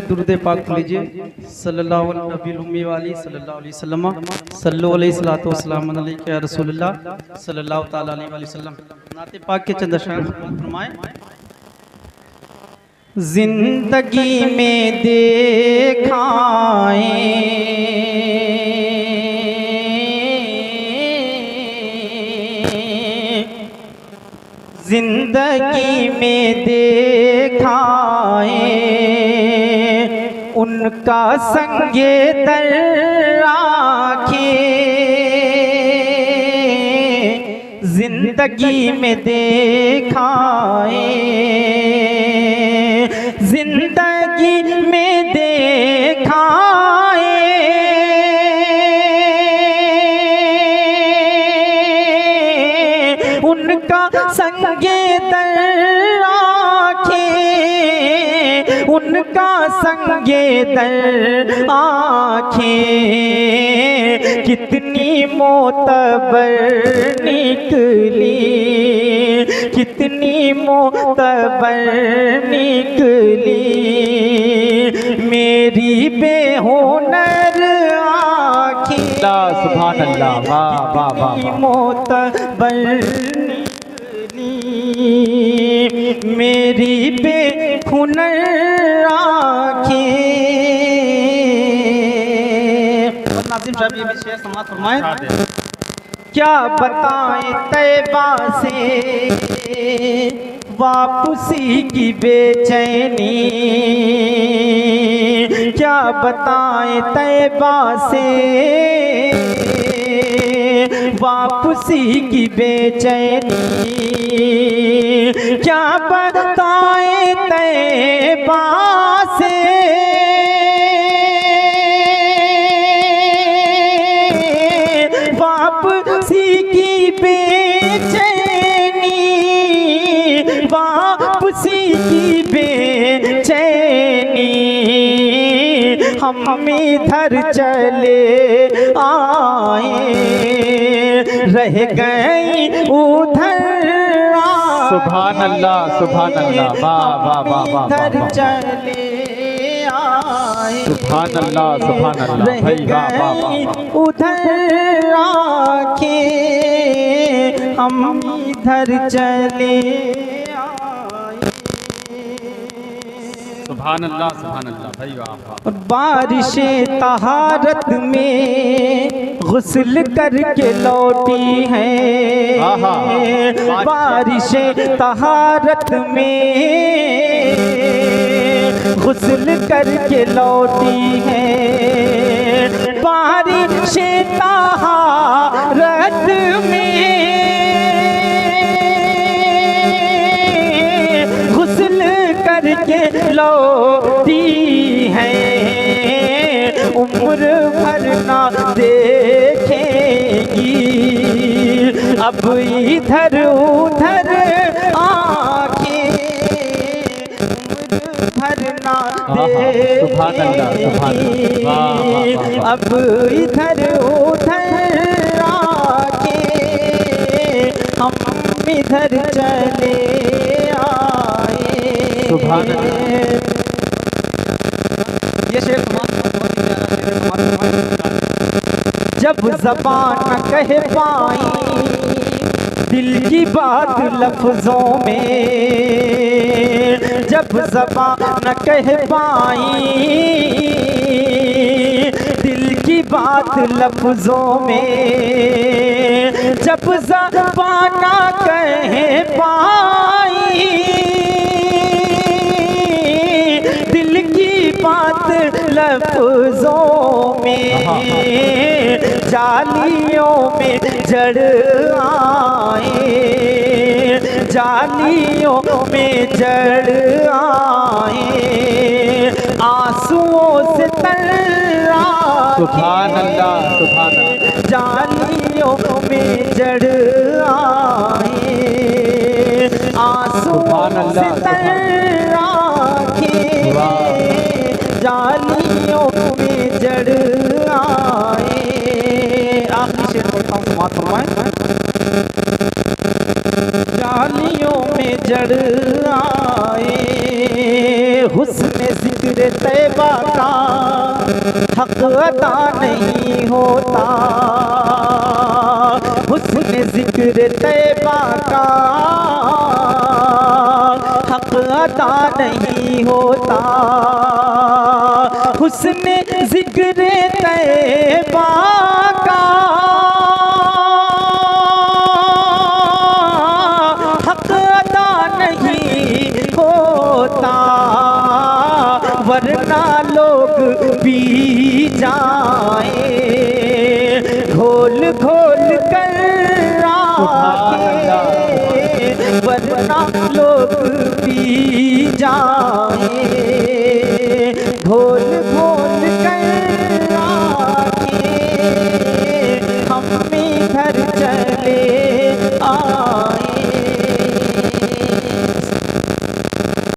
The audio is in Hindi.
दुरूद पाक लीजिए। सल्लल्लाहु अलैहि वसल्लम सल्लल्लाहु अलैहि वसल्लम या रसूलुल्लाह सल्लल्लाहु ताला अलैहि वसल्लम। नाते पाक के चंद अशआर फरमाएं। जिंदगी में जिंदगी में देखाए उनका संगे दर आँखें। जिंदगी में देखाए जिंदगी में देखाए उनका संगे दर आँखें उनका संगे दर आँखें। कितनी मोतबर निकली कितनी मोतबर निकली मेरी बेहुनर आँखें। सुभान अल्लाह, वाह वाह वाह। मोतबर मेरी बेहुनर आँखें। नाज़िम साहब ये भी शेर समाअत फरमाएं। क्या बताएं तैबा से वापसी की बेचैनी। क्या बताएं तैबा से वापसी की बेचैनी। क्या बताएं तैबा से वापसी की बेचैनी। वापसी की बेचैनी हम इधर चले आए रह गए उधर। सुभान अल्लाह, सुभान अल्लाह, वाह वाह वाह वाह। इधर चले आए सुभान अल्लाह, सुभान अल्लाह, रह भाई वाह वाह वाह। गए उधर आके हम इधर चले आए। सुभान अल्लाह, सुभान अल्लाह, भाई वाह वाह। बारिशे तहारत में गुस्ल करके लौटी है। बारिशे तहारत में गुस्ल करके लौटी है। बारिशे तहारत में गुस्ल करके लौटी है। उम्र भर ना देखेगी अब इधर उधर आँखें। उम्र भर ना देखेगी अब इधर उधर आँखें। हम इधर चले आए। सुभान अल्लाह। ये शेर जब ज़बान न कह पाई दिल की बात लफ्ज़ों में। जब ज़बान न कह पाई दिल की बात लफ्ज़ों में। जब ज़बान न कह पाई दिल की बात लफ्ज़ों में। जालियों में जड़ आए जालियों में जड़ आए आंसुओं से तर आए। सुभान अल्लाह, सुभान अल्लाह। जालियों में जड़ आए आंसुओं से तर आए। जालियों में जड़ आए। आखिरी शेर पढ़ता हूँ, समाअत फरमाएं। जालियों में जड़ आए हुस्न ज़िक्र तैबा का हक अदा नहीं होता, हुस्न जिक्र तैबा का हक अदा नहीं होता, हुस्न जिक्र तैबा का हक अदा नहीं होता, वरना लोग पी जाए घोल घोल कर आके, वरना